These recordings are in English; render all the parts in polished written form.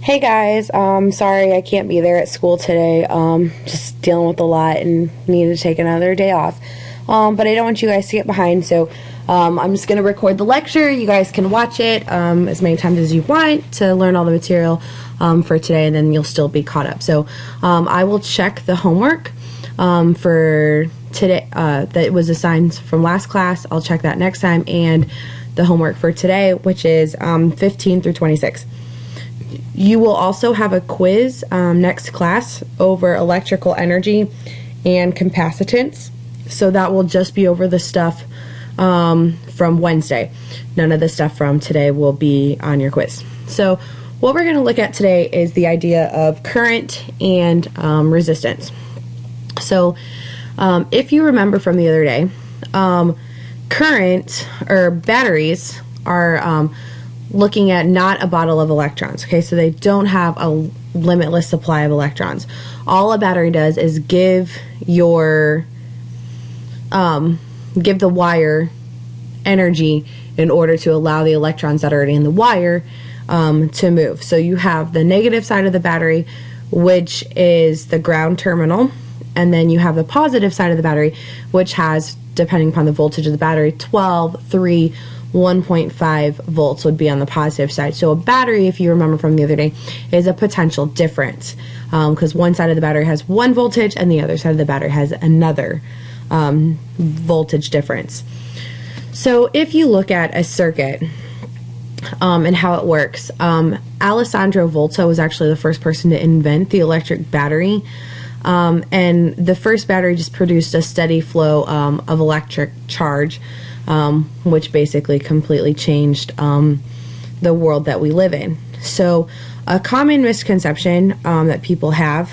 Hey guys, sorry I can't be there at school today. Just dealing with a lot and need to take another day off. But I don't want you guys to get behind, so I'm just going to record the lecture. You guys can watch it as many times as you want to learn all the material for today, and then you'll still be caught up. So I will check the homework for today that was assigned from last class. I'll check that next time, and the homework for today, which is 15 through 26. You will also have a quiz next class over electrical energy and capacitance. So that will just be over the stuff from Wednesday. None of the stuff from today will be on your quiz. So what we're going to look at today is the idea of current and resistance. So if you remember from the other day, current or batteries are looking at not a bottle of electrons. Okay, so they don't have a limitless supply of electrons. All a battery does is give the wire energy in order to allow the electrons that are already in the wire to move. So you have the negative side of the battery, which is the ground terminal, and then you have the positive side of the battery, which has, depending upon the voltage of the battery, 12, 3, 1.5 volts would be on the positive side. So a battery, if you remember from the other day, is a potential difference because one side of the battery has one voltage and the other side of the battery has another voltage difference. So if you look at a circuit and how it works, Alessandro Volta was actually the first person to invent the electric battery. And the first battery just produced a steady flow of electric charge, which basically completely changed the world that we live in. So a common misconception that people have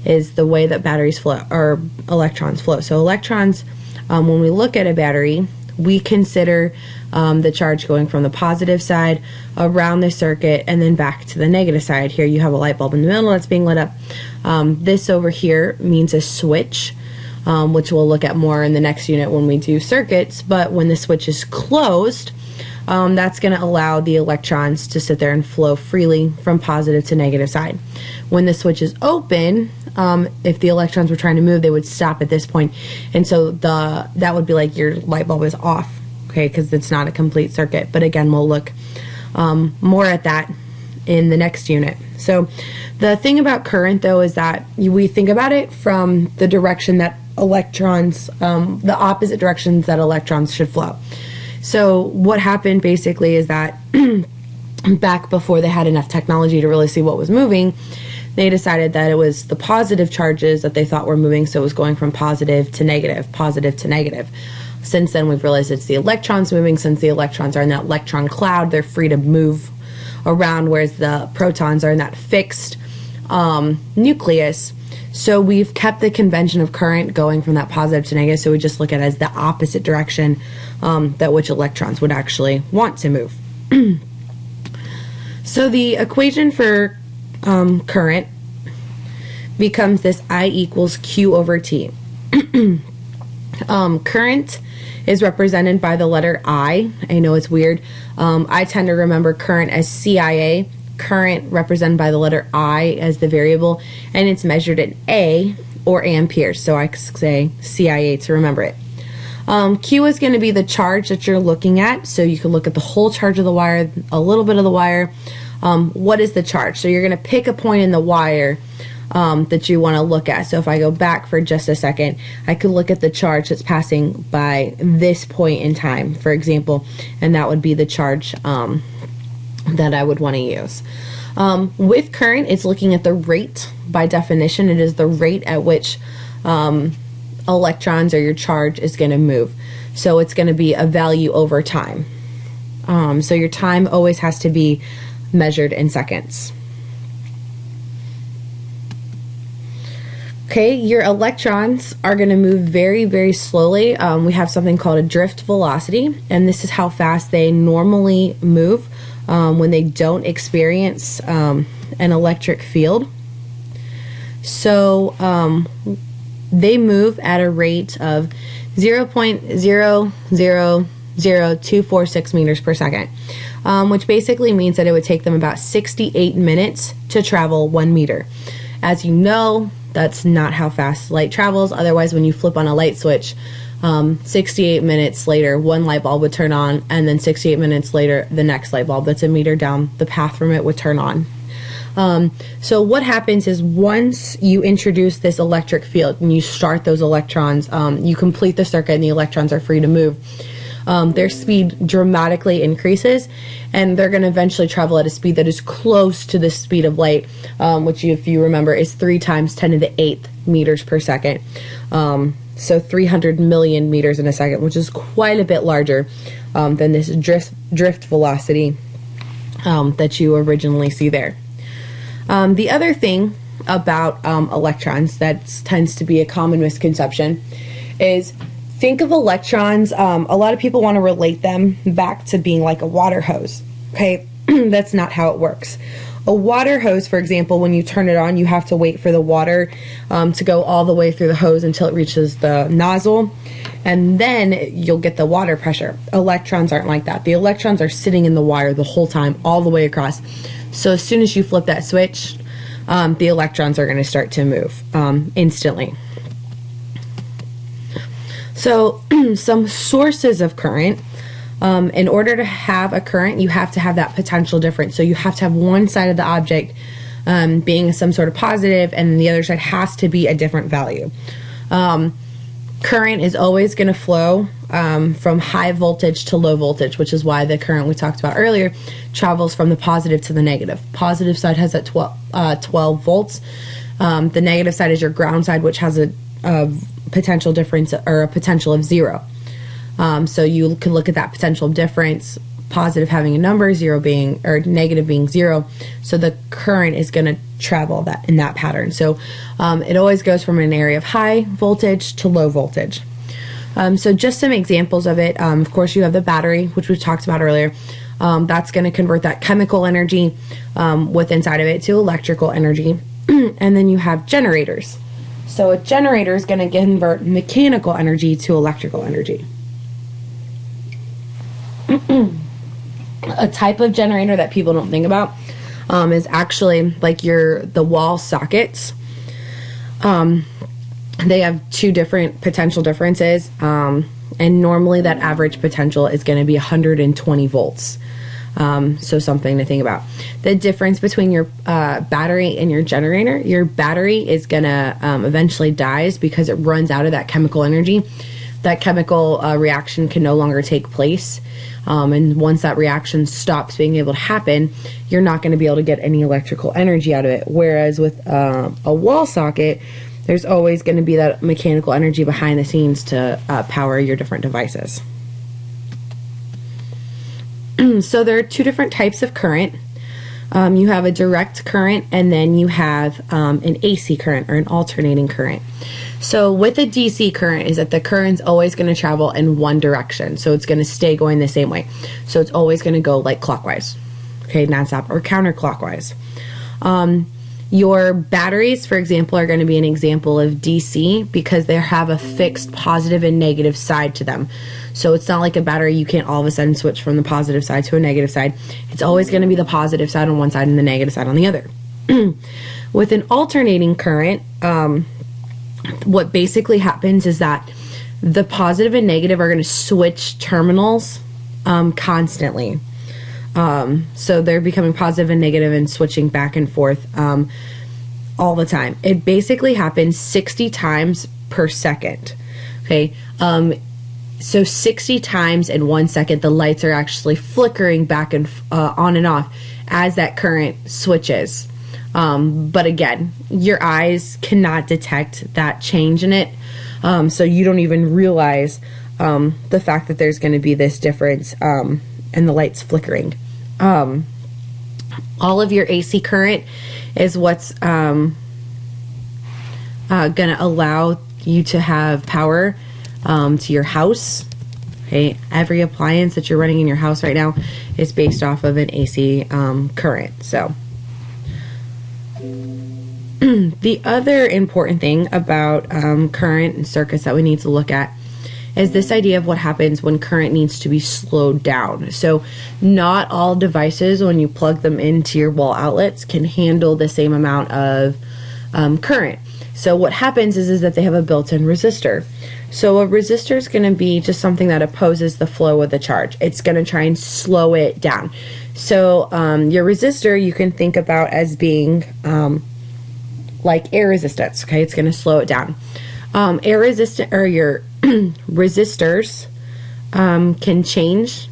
is the way that batteries flow, or electrons flow. So electrons, when we look at a battery, we consider the charge going from the positive side around the circuit and then back to the negative side. Here you have a light bulb in the middle that's being lit up. This over here means a switch, which we'll look at more in the next unit when we do circuits. But when the switch is closed, that's going to allow the electrons to sit there and flow freely from positive to negative side. When the switch is open, if the electrons were trying to move, they would stop at this point, and so that would be like your light bulb is off, okay, because it's not a complete circuit. But again, we'll look more at that in the next unit. So the thing about current, though, is that we think about it from the direction that electrons, the opposite directions that electrons should flow. So what happened basically is that back before they had enough technology to really see what was moving, they decided that it was the positive charges that they thought were moving, so it was going from positive to negative, positive to negative. Since then, we've realized it's the electrons moving. Since the electrons are in that electron cloud, they're free to move around, whereas the protons are in that fixed nucleus. So we've kept the convention of current going from that positive to negative, so we just look at it as the opposite direction that which electrons would actually want to move. So the equation for current becomes this I equals Q over T. Current is represented by the letter I. I know it's weird. I tend to remember current as CIA. Current represented by the letter I as the variable, and it's measured in A or amperes. So I say CIA to remember it. Q is going to be the charge that you're looking at. So you can look at the whole charge of the wire, a little bit of the wire. What is the charge? So you're going to pick a point in the wire that you want to look at. So if I go back for just a second, I could look at the charge that's passing by this point in time, for example, and that would be the charge that I would want to use. With current, it's looking at the rate. By definition, it is the rate at which electrons or your charge is going to move. So it's going to be a value over time. So your time always has to be measured in seconds. Okay, your electrons are going to move very, very slowly. We have something called a drift velocity, and this is how fast they normally move when they don't experience an electric field. So they move at a rate of 0.0000246 meters per second. which basically means that it would take them about 68 minutes to travel 1 meter. As you know, that's not how fast light travels. Otherwise, when you flip on a light switch, 68 minutes later, one light bulb would turn on, and then 68 minutes later, the next light bulb that's a meter down the path from it would turn on. So what happens is once you introduce this electric field and you start those electrons, you complete the circuit and the electrons are free to move. Their speed dramatically increases, and they're going to eventually travel at a speed that is close to the speed of light, which, if you remember, is 3 times 10 to the 8th meters per second. So 300 million meters in a second, which is quite a bit larger than this drift velocity that you originally see there. The other thing about electrons that tends to be a common misconception is, think of electrons, a lot of people want to relate them back to being like a water hose, okay? That's not how it works. A water hose, for example, when you turn it on, you have to wait for the water to go all the way through the hose until it reaches the nozzle, and then you'll get the water pressure. Electrons aren't like that. The electrons are sitting in the wire the whole time, all the way across. So as soon as you flip that switch, the electrons are going to start to move instantly. So some sources of current, in order to have a current, you have to have that potential difference. So you have to have one side of the object being some sort of positive, and the other side has to be a different value. Current is always going to flow from high voltage to low voltage, which is why the current we talked about earlier travels from the positive to the negative. Positive side has at 12 volts. The negative side is your ground side, which has a potential difference, or a potential of 0. So you can look at that potential difference, positive having a number, 0 being, or negative being 0. So the current is going to travel that in that pattern. So it always goes from an area of high voltage to low voltage. So just some examples of it. Of course, you have the battery, which we talked about earlier. That's going to convert that chemical energy with inside of it to electrical energy. And then you have generators. So a generator is going to convert mechanical energy to electrical energy. A type of generator that people don't think about is actually like the wall sockets. They have 2 different potential differences, and normally that average potential is going to be 120 volts. So something to think about. The difference between your battery and your battery is going to eventually dies because it runs out of that chemical energy. That chemical reaction can no longer take place. And once that reaction stops being able to happen, you're not going to be able to get any electrical energy out of it. Whereas with a wall socket, there's always going to be that mechanical energy behind the scenes to power your different devices. So there are 2 different types of current. You have a direct current, and then you have an AC current, or an alternating current. So with a DC current is that the current's always going to travel in one direction. So it's going to stay going the same way. So it's always going to go like clockwise, okay, nonstop, or counterclockwise. Your batteries, for example, are going to be an example of DC because they have a fixed positive and negative side to them. So it's not like a battery you can't all of a sudden switch from the positive side to a negative side. It's always going to be the positive side on one side and the negative side on the other. With an alternating current, what basically happens is that the positive and negative are going to switch terminals constantly. So they're becoming positive and negative and switching back and forth all the time. It basically happens 60 times per second. Okay. So 60 times in 1 second, the lights are actually flickering back and on and off as that current switches. But again, your eyes cannot detect that change in it. So you don't even realize the fact that there's going to be this difference in the lights flickering. All of your AC current is what's going to allow you to have power to your house. Okay, every appliance that you're running in your house right now is based off of an AC current. So the other important thing about current and circuits that we need to look at is this idea of what happens when current needs to be slowed down. So not all devices, when you plug them into your wall outlets, can handle the same amount of current. So what happens is that they have a built-in resistor. So a resistor is going to be just something that opposes the flow of the charge. It's going to try and slow it down. So your resistor you can think about as being like air resistance. Okay, it's going to slow it down. Air resistant, or your resistors can change.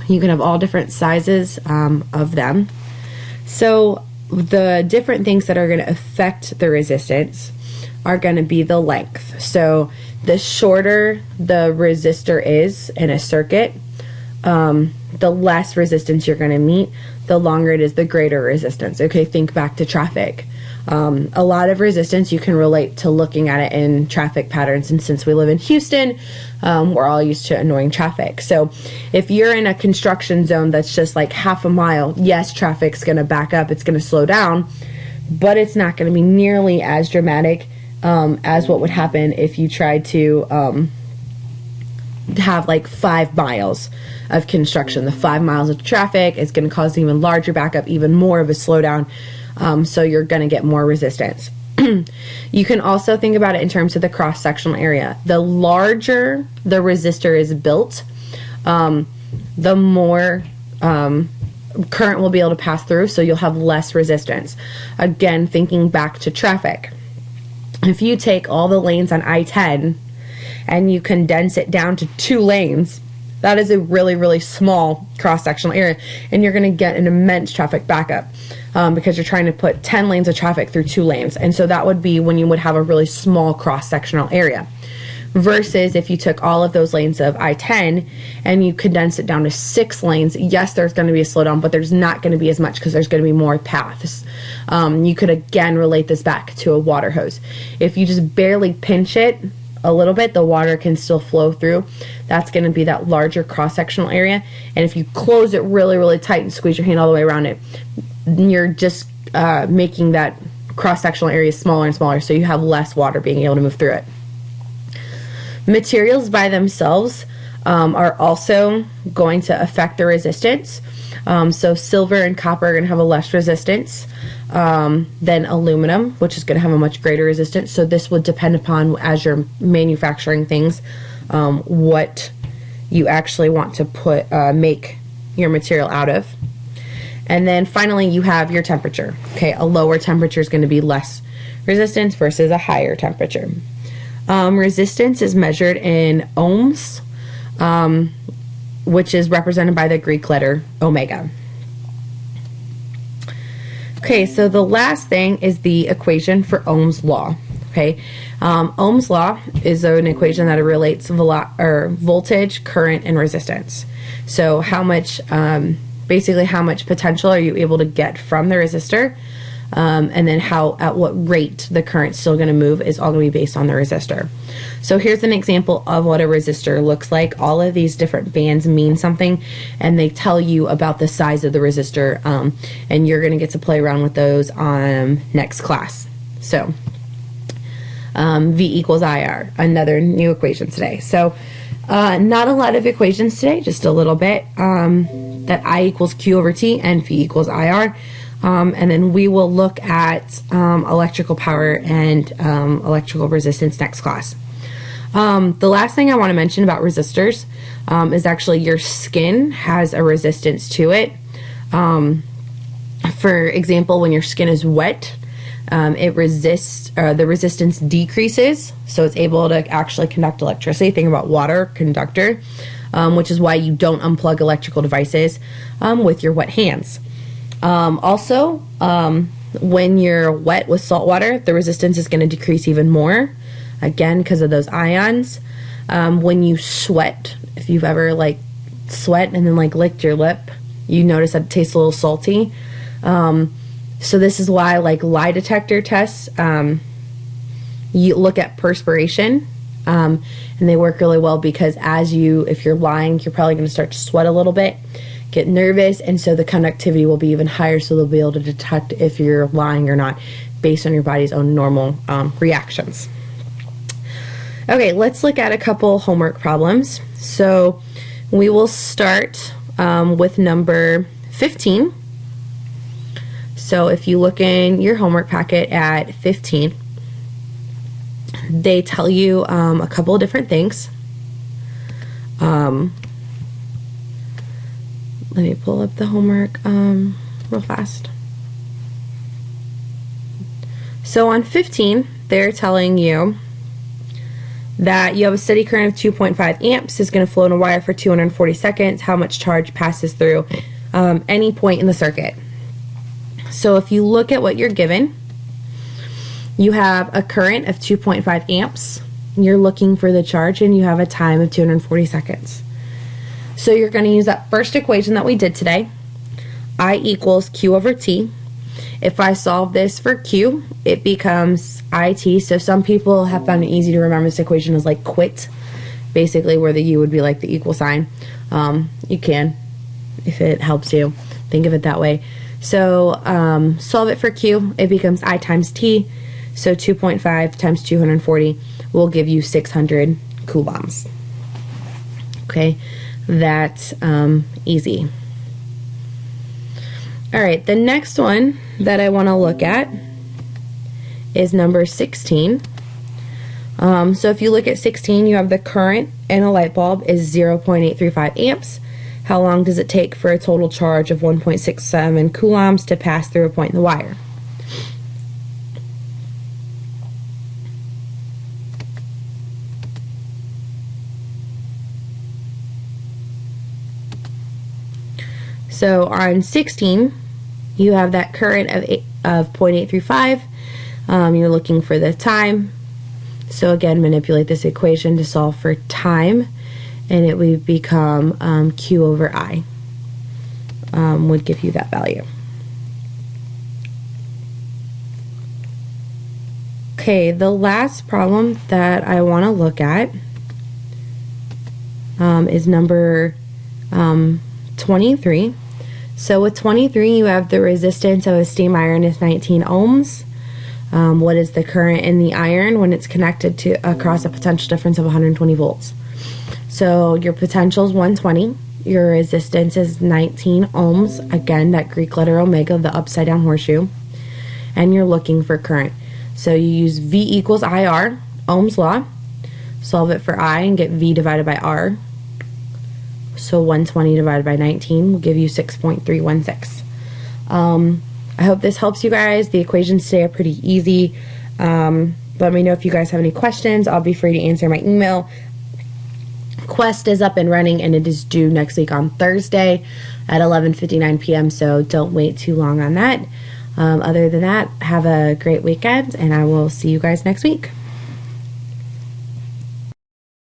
You can have all different sizes of them. So the different things that are going to affect the resistance are going to be the length. So the shorter the resistor is in a circuit, the less resistance you're going to meet. The longer it is, the greater resistance. Okay, think back to traffic. A lot of resistance you can relate to looking at it in traffic patterns, and since we live in Houston, we're all used to annoying traffic. So if you're in a construction zone that's just like half a mile, yes, traffic's going to back up, it's going to slow down, but it's not going to be nearly as dramatic as what would happen if you tried to have like 5 miles of construction. The 5 miles of traffic is going to cause an even larger backup, even more of a slowdown. So you're going to get more resistance. You can also think about it in terms of the cross-sectional area. The larger the resistor is built, the more current will be able to pass through, so you'll have less resistance. Again, thinking back to traffic. If you take all the lanes on I-10 and you condense it down to 2 lanes, that is a really, really small cross-sectional area, and you're going to get an immense traffic backup because you're trying to put 10 lanes of traffic through 2 lanes. And so that would be when you would have a really small cross-sectional area. Versus if you took all of those lanes of I-10 and you condense it down to 6 lanes, yes, there's going to be a slowdown, but there's not going to be as much because there's going to be more paths. You could again relate this back to a water hose. If you just barely pinch it a little bit, the water can still flow through. That's going to be that larger cross-sectional area. And if you close it really, really tight and squeeze your hand all the way around it, you're just making that cross-sectional area smaller and smaller, so you have less water being able to move through it. Materials by themselves are also going to affect the resistance. So silver and copper are going to have a less resistance than aluminum, which is going to have a much greater resistance. So this would depend upon, as you're manufacturing things, what you actually want to make your material out of. And then finally you have your temperature. Okay, a lower temperature is going to be less resistance versus a higher temperature. Resistance is measured in ohms, which is represented by the Greek letter omega. Okay, so the last thing is the equation for Ohm's law. Okay, Ohm's law is an equation that relates voltage, current, and resistance. So how much, basically how much potential are you able to get from the resistor, and then at what rate the current's still going to move is all going to be based on the resistor. So here's an example of what a resistor looks like. All of these different bands mean something, and they tell you about the size of the resistor, and you're going to get to play around with those on next class. So V equals IR, another new equation today. So not a lot of equations today, just a little bit. That I equals Q over T and V equals IR. And then we will look at electrical power and electrical resistance next class. The last thing I want to mention about resistors is actually your skin has a resistance to it. For example, when your skin is wet, it resists, the resistance decreases, so it's able to actually conduct electricity. Think about water, conductor, which is why you don't unplug electrical devices with your wet hands. Also, when you're wet with salt water, the resistance is going to decrease even more, again, because of those ions. When you sweat, if you've ever like sweat and then like licked your lip, you notice that it tastes a little salty. So this is why like lie detector tests, you look at perspiration, and they work really well because if you're lying, you're probably going to start to sweat a little bit, get nervous, and so the conductivity will be even higher, so they'll be able to detect if you're lying or not based on your body's own normal reactions. Okay, let's look at a couple homework problems. So we will start with number 15. So if you look in your homework packet at 15, they tell you a couple of different things. Let me pull up the homework real fast. So on 15, they're telling you that you have a steady current of 2.5 amps is going to flow in a wire for 240 seconds. How much charge passes through any point in the circuit? So if you look at what you're given, you have a current of 2.5 amps. You're looking for the charge, and you have a time of 240 seconds. So you're going to use that first equation that we did today, I equals Q over T. If I solve this for Q, it becomes IT. So some people have found it easy to remember this equation as like quit, basically where the U would be like the equal sign. You can, if it helps you, think of it that way. So solve it for Q, it becomes I times T. So 2.5 times 240 will give you 600 coulombs. Okay, that's easy. All right, the next one that I want to look at is number 16. So if you look at 16, you have the current in a light bulb is 0.835 amps. How long does it take for a total charge of 1.67 coulombs to pass through a point in the wire? So on 16, you have that current of 0.835. You're looking for the time. So again, manipulate this equation to solve for time, and it would become Q over I would give you that value. Okay, the last problem that I want to look at is number 23. So with 23, you have the resistance of a steam iron is 19 ohms. What is the current in the iron when it's connected to across a potential difference of 120 volts? So your potential is 120. Your resistance is 19 ohms. Again, that Greek letter omega, the upside down horseshoe. And you're looking for current. So you use V equals IR, Ohm's law. Solve it for I and get V divided by R. So 120 divided by 19 will give you 6.316. I hope this helps you guys. The equations today are pretty easy. Let me know if you guys have any questions. I'll be free to answer my email. Quest is up and running, and it is due next week on Thursday at 11:59 p.m. So don't wait too long on that. Other than that, have a great weekend, and I will see you guys next week.